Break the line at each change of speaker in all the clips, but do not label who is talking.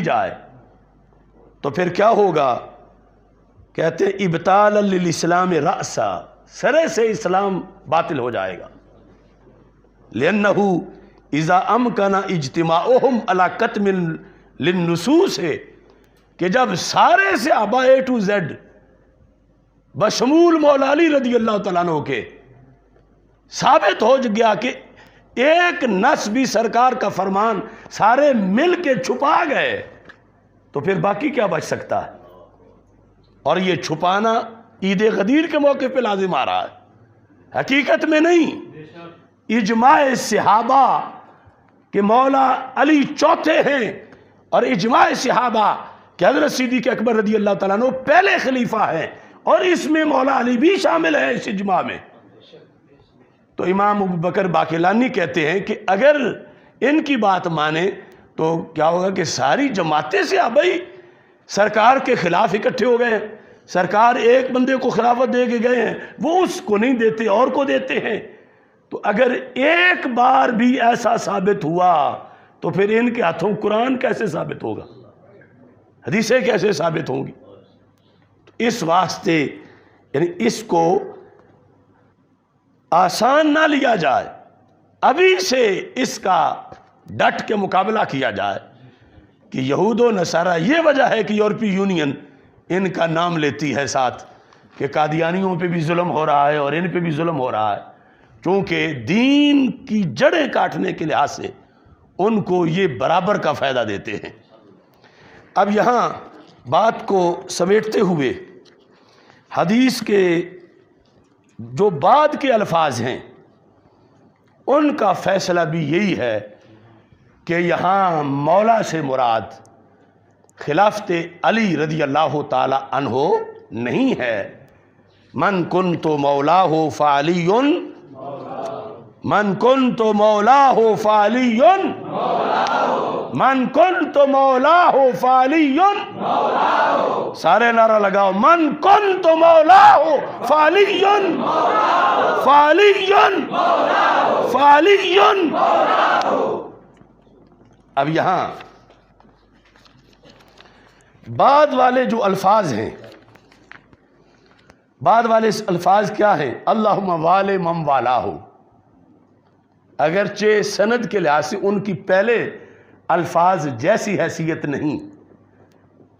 جائے تو پھر کیا ہوگا؟ کہتے ہیں ابطال للاسلام رأسا، سرے سے اسلام باطل ہو جائے گا. لأنه اذا امکن اجتماعهم على قتم للنصوص ہے کہ جب سارے سے آبا اے ٹو زیڈ بشمول مولا علی رضی اللہ تعالیٰ عنہ کے ثابت ہو گیا کہ ایک نص بھی سرکار کا فرمان سارے مل کے چھپا گئے تو پھر باقی کیا بچ سکتا ہے؟ اور یہ چھپانا عید غدیر کے موقع پہ لازم آ رہا ہے، حقیقت میں نہیں. اجماع صحابہ کہ مولا علی چوتھے ہیں اور اجماع صحابہ کہ حضرت صدیق اکبر رضی اللہ تعالیٰ عنہ پہلے خلیفہ ہیں اور اس میں مولا علی بھی شامل ہے اس اجماع میں. تو امام ابو بکر باقلانی کہتے ہیں کہ اگر ان کی بات مانے تو کیا ہوگا کہ ساری جماعتیں سے آبائی سرکار کے خلاف اکٹھے ہو گئے ہیں. سرکار ایک بندے کو خلافت دے کے گئے ہیں، وہ اس کو نہیں دیتے اور کو دیتے ہیں. تو اگر ایک بار بھی ایسا ثابت ہوا تو پھر ان کے ہاتھوں قرآن کیسے ثابت ہوگا، حدیثیں کیسے ثابت ہوں گی؟ اس واسطے یعنی اس کو آسان نہ لیا جائے، ابھی سے اس کا ڈٹ کے مقابلہ کیا جائے کہ یہود و نصارہ یہ وجہ ہے کہ یورپی یونین ان کا نام لیتی ہے ساتھ کہ قادیانیوں پہ بھی ظلم ہو رہا ہے اور ان پہ بھی ظلم ہو رہا ہے، چونکہ دین کی جڑیں کاٹنے کے لحاظ سے ان کو یہ برابر کا فائدہ دیتے ہیں. اب یہاں بات کو سمیٹتے ہوئے حدیث کے جو بعد کے الفاظ ہیں ان کا فیصلہ بھی یہی ہے کہ یہاں مولا سے مراد خلافت علی رضی اللہ تعالی عنہ نہیں ہے. من کنت مولاہ فعلی، من کنت مولاہ فعلی، من کنت مولاہ فعلی، سارے نعرہ لگاؤ، من کنت مولاہ فعلی، فعلی، فعلی. اب یہاں بعد والے جو الفاظ ہیں، بعد والے الفاظ کیا ہیں؟ اللہم والے من والاہ. اگرچہ سند کے لحاظ سے ان کی پہلے الفاظ جیسی حیثیت نہیں،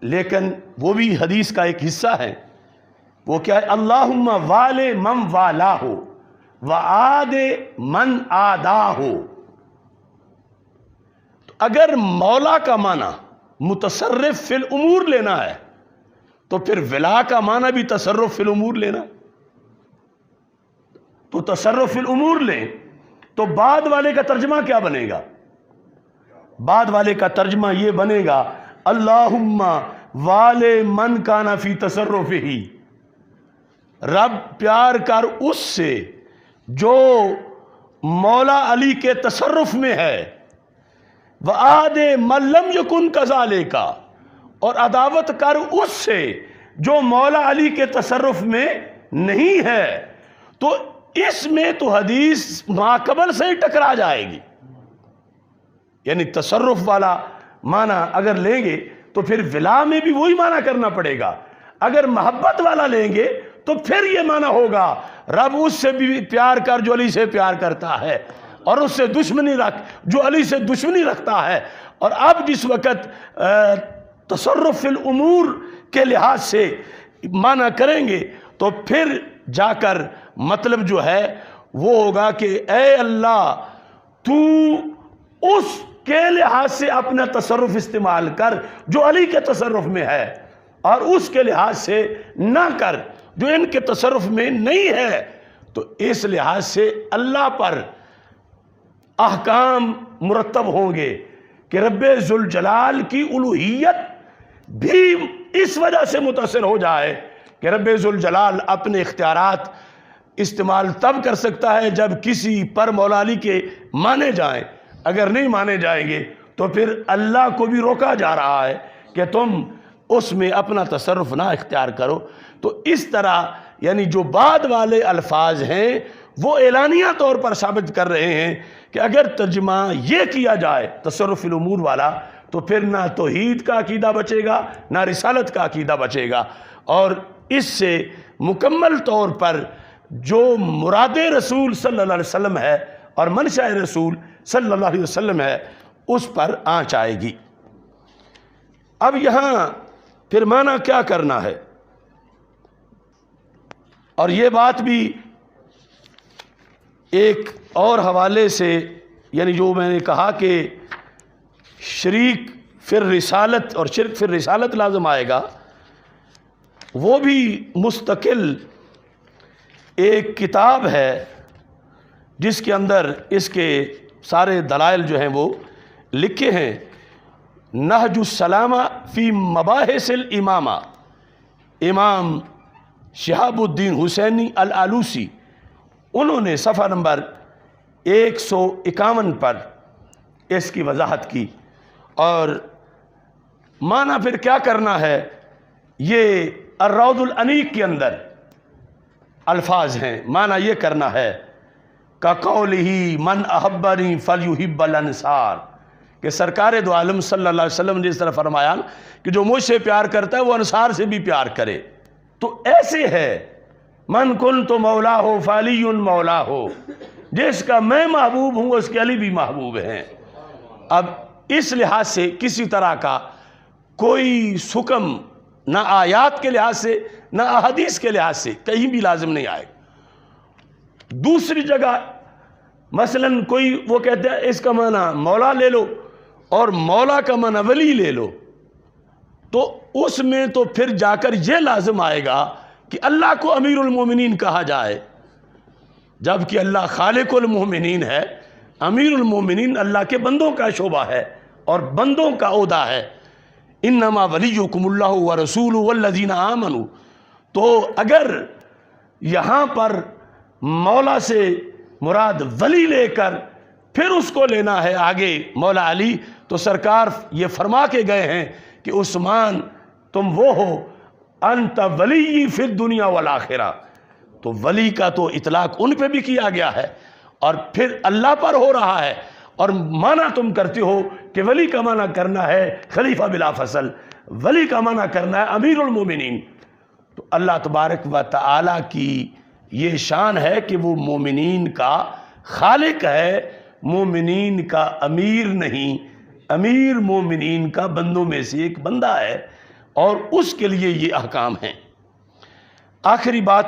لیکن وہ بھی حدیث کا ایک حصہ ہے. وہ کیا ہے؟ اللہم والے من والاہ وعاد من آداہ. اگر مولا کا معنی متصرف فی الامور لینا ہے تو پھر ولا کا معنی بھی تصرف فی الامور لینا. تو تصرف فی الامور لیں تو بعد والے کا ترجمہ کیا بنے گا؟ بعد والے کا ترجمہ یہ بنے گا اللہم والے من کانا فی تصرفہ. رب پیار کر اس سے جو مولا علی کے تصرف میں ہے، وعاد من لم یکن کذالک، اور عداوت کر اس سے جو مولا علی کے تصرف میں نہیں ہے. تو اس میں تو حدیث ماقبل سے ہی ٹکرا جائے گی. یعنی تصرف والا معنی اگر لیں گے تو پھر ولا میں بھی وہی معنی کرنا پڑے گا. اگر محبت والا لیں گے تو پھر یہ معنی ہوگا رب اس سے بھی پیار کر جو علی سے پیار کرتا ہے، اور اس سے دشمنی رکھ جو علی سے دشمنی رکھتا ہے. اور اب جس وقت تصرف فی الامور کے لحاظ سے معنی کریں گے تو پھر جا کر مطلب جو ہے وہ ہوگا کہ اے اللہ تو اس کے لحاظ سے اپنا تصرف استعمال کر جو علی کے تصرف میں ہے، اور اس کے لحاظ سے نہ کر جو ان کے تصرف میں نہیں ہے. تو اس لحاظ سے اللہ پر احکام مرتب ہوں گے کہ رب ذوالجلال کی الوہیت بھی اس وجہ سے متاثر ہو جائے کہ رب ذوالجلال اپنے اختیارات استعمال تب کر سکتا ہے جب کسی پر مولا علی کے مانے جائیں. اگر نہیں مانے جائیں گے تو پھر اللہ کو بھی روکا جا رہا ہے کہ تم اس میں اپنا تصرف نہ اختیار کرو. تو اس طرح یعنی جو بعد والے الفاظ ہیں وہ اعلانیہ طور پر ثابت کر رہے ہیں کہ اگر ترجمہ یہ کیا جائے تصرف الامور والا تو پھر نہ توحید کا عقیدہ بچے گا نہ رسالت کا عقیدہ بچے گا، اور اس سے مکمل طور پر جو مراد رسول صلی اللہ علیہ وسلم ہے اور منشاء رسول صلی اللہ علیہ وسلم ہے اس پر آنچ آئے گی۔ اب یہاں پھر معنی کیا کرنا ہے، اور یہ بات بھی ایک اور حوالے سے، یعنی جو میں نے کہا کہ شریک فی رسالت اور شرک فی رسالت لازم آئے گا، وہ بھی مستقل ایک کتاب ہے جس کے اندر اس کے سارے دلائل جو ہیں وہ لکھے ہیں۔ نہج السلامہ فی مباحث الامامہ، امام شہاب الدین حسینی الآلوسی، انہوں نے صفحہ نمبر 151 پر اس کی وضاحت کی، اور معنی پھر کیا کرنا ہے، یہ الروض الانیق کے اندر الفاظ ہیں۔ معنی یہ کرنا ہے کَقَوْلِهِ مَنْ أَحَبَّنِي فَلْيُحِبَّ الْأَنصَارَ، کہ سرکار دو عالم صلی اللہ علیہ وسلم نے اس طرح فرمایا کہ جو مجھ سے پیار کرتا ہے وہ انصار سے بھی پیار کرے۔ تو ایسے ہے من کنت مولا ہو فعلی مولا ہو، جس کا میں محبوب ہوں اس کے علی بھی محبوب ہیں۔ اب اس لحاظ سے کسی طرح کا کوئی حکم نہ آیات کے لحاظ سے نہ احادیث کے لحاظ سے کہیں بھی لازم نہیں آئے۔ دوسری جگہ مثلا کوئی وہ کہتے ہیں اس کا معنی مولا لے لو اور مولا کا معنی ولی لے لو، تو اس میں تو پھر جا کر یہ لازم آئے گا کہ اللہ کو امیر المومنین کہا جائے، جبکہ اللہ خالق المومنین ہے۔ امیر المومنین اللہ کے بندوں کا شعبہ ہے اور بندوں کا عہدہ ہے۔ انما ولیکم اللہ ورسولہ والذین آمنوا، تو اگر یہاں پر مولا سے مراد ولی لے کر پھر اس کو لینا ہے آگے مولا علی، تو سرکار یہ فرما کے گئے ہیں کہ عثمان تم وہ ہو انت ولی فی الدنیا والآخرہ، تو ولی کا تو اطلاق ان پہ بھی کیا گیا ہے اور پھر اللہ پر ہو رہا ہے، اور معنی تم کرتے ہو کہ ولی کا معنی کرنا ہے خلیفہ بلا فصل، ولی کا معنی کرنا ہے امیر المومنین۔ تو اللہ تبارک و تعالی کی یہ شان ہے کہ وہ مومنین کا خالق ہے، مومنین کا امیر نہیں، امیر مومنین کا بندوں میں سے ایک بندہ ہے، اور اس کے لیے یہ احکام ہیں۔ آخری بات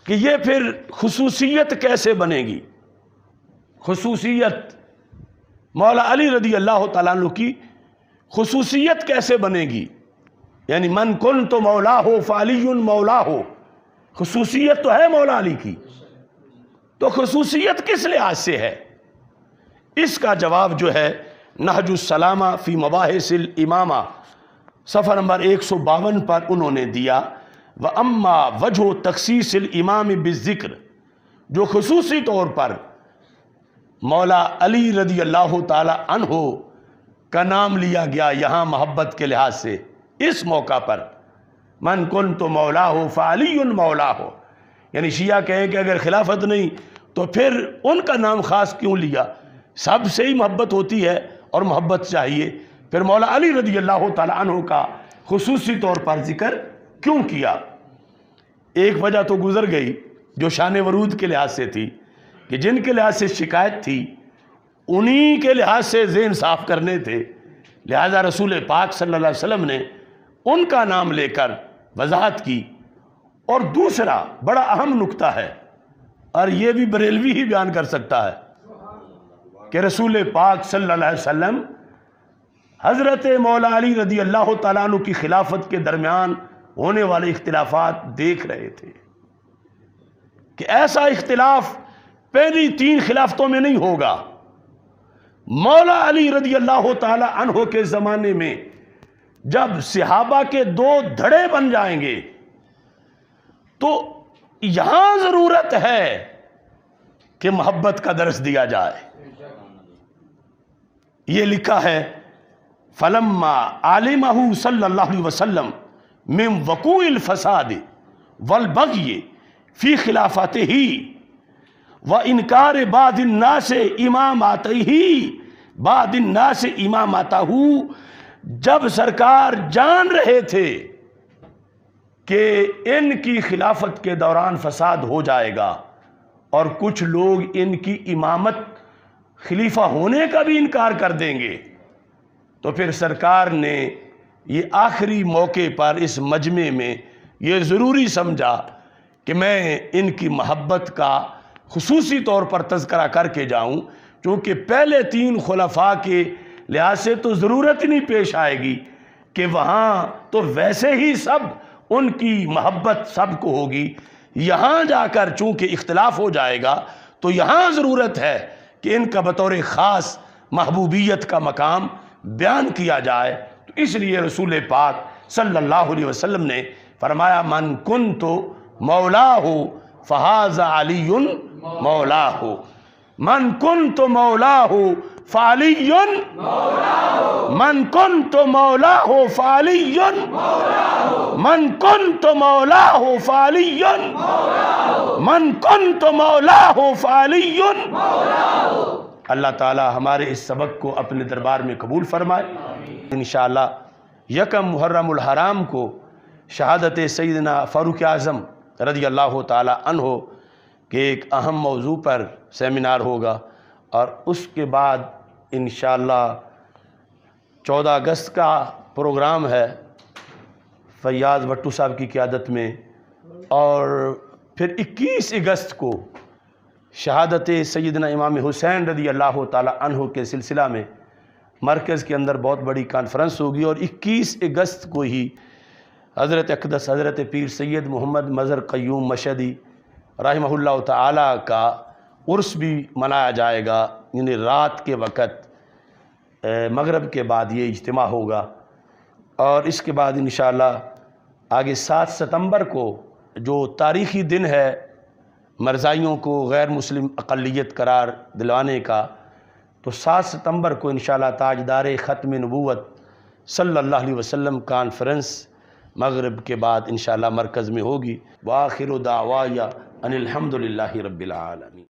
کہ یہ پھر خصوصیت کیسے بنے گی، خصوصیت مولا علی رضی اللہ تعالیٰ عنہ کی خصوصیت کیسے بنے گی، یعنی من کنت مولا ہو فعلی مولا ہو، خصوصیت تو ہے مولا علی کی، تو خصوصیت کس لحاظ سے ہے؟ اس کا جواب جو ہے نہج السلامہ فی مباحث الامامہ صفحہ نمبر 152 پر انہوں نے دیا۔ وَأَمَّا وَجْهُ تَخْصِيصِ الْإِمَامِ بِالذِّكْرِ، جو خصوصی طور پر مولا علی رضی اللہ تعالی عنہ کا نام لیا گیا یہاں محبت کے لحاظ سے اس موقع پر، من کنت مولا ہو فعلی مولا ہو، یعنی شیعہ کہیں کہ اگر خلافت نہیں تو پھر ان کا نام خاص کیوں لیا، سب سے ہی محبت ہوتی ہے اور محبت چاہیے، پھر مولا علی رضی اللہ تعالی عنہ کا خصوصی طور پر ذکر کیوں کیا؟ ایک وجہ تو گزر گئی جو شان ورود کے لحاظ سے تھی، کہ جن کے لحاظ سے شکایت تھی انہی کے لحاظ سے ذہن صاف کرنے تھے، لہذا رسول پاک صلی اللہ علیہ وسلم نے ان کا نام لے کر وضاحت کی۔ اور دوسرا بڑا اہم نکتہ ہے، اور یہ بھی بریلوی ہی بیان کر سکتا ہے، کہ رسول پاک صلی اللہ علیہ وسلم حضرت مولا علی رضی اللہ تعالیٰ عنہ کی خلافت کے درمیان ہونے والے اختلافات دیکھ رہے تھے، کہ ایسا اختلاف پہلی 3 خلافتوں میں نہیں ہوگا۔ مولا علی رضی اللہ تعالی عنہ کے زمانے میں جب صحابہ کے 2 دھڑے بن جائیں گے تو یہاں ضرورت ہے کہ محبت کا درس دیا جائے۔ یہ لکھا ہے فَلَمَّا عَلِمَهُ صلی اللہ علیہ وسلم من وقوع الفساد والبغی فی خلافته وانکار بعض الناس اماماتہ بعد الناس امامتہ، جب سرکار جان رہے تھے کہ ان کی خلافت کے دوران فساد ہو جائے گا اور کچھ لوگ ان کی امامت خلیفہ ہونے کا بھی انکار کر دیں گے، تو پھر سرکار نے یہ آخری موقع پر اس مجمع میں یہ ضروری سمجھا کہ میں ان کی محبت کا خصوصی طور پر تذکرہ کر کے جاؤں، چونکہ پہلے 3 خلفاء کے لحاظ سے تو ضرورت ہی نہیں پیش آئے گی کہ وہاں تو ویسے ہی سب ان کی محبت سب کو ہوگی، یہاں جا کر چونکہ اختلاف ہو جائے گا تو یہاں ضرورت ہے کہ ان کا بطور خاص محبوبیت کا مقام بیان کیا جائے۔ تو اس لیے رسول پاک صلی اللہ علیہ وسلم نے فرمایا من کنت مولاہ فہذا علی مولاہ، من کنت مولاہ فعلی من کنت مولاہ فعلی من کنت مولاہ فعلی من کنت مولاہ فعلی۔ اللہ تعالی ہمارے اس سبق کو اپنے دربار میں قبول فرمائے۔ انشاءاللہ 1 محرم الحرام کو شہادت سیدنا فاروق اعظم رضی اللہ تعالی عنہ کے ایک اہم موضوع پر سیمینار ہوگا، اور اس کے بعد انشاءاللہ 14 اگست کا پروگرام ہے فیاض بھٹو صاحب کی قیادت میں، اور پھر 21 اگست کو شہادت سیدنا امام حسین رضی اللہ تعالی عنہ کے سلسلہ میں مرکز کے اندر بہت بڑی کانفرنس ہوگی، اور 21 اگست کو ہی حضرت اقدس حضرت پیر سید محمد مظہر قیوم مشہدی رحمہ اللہ تعالی کا عرس بھی منایا جائے گا، یعنی رات کے وقت مغرب کے بعد یہ اجتماع ہوگا۔ اور اس کے بعد انشاءاللہ آگے 7 ستمبر کو جو تاریخی دن ہے مرزائیوں کو غیر مسلم اقلیت قرار دلوانے کا، تو 7 ستمبر کو انشاءاللہ تاجدار ختم نبوت صلی اللہ علیہ وسلم کانفرنس مغرب کے بعد انشاءاللہ مرکز میں ہوگی۔ وآخر دعوایا ان الحمدللہ رب العالمین۔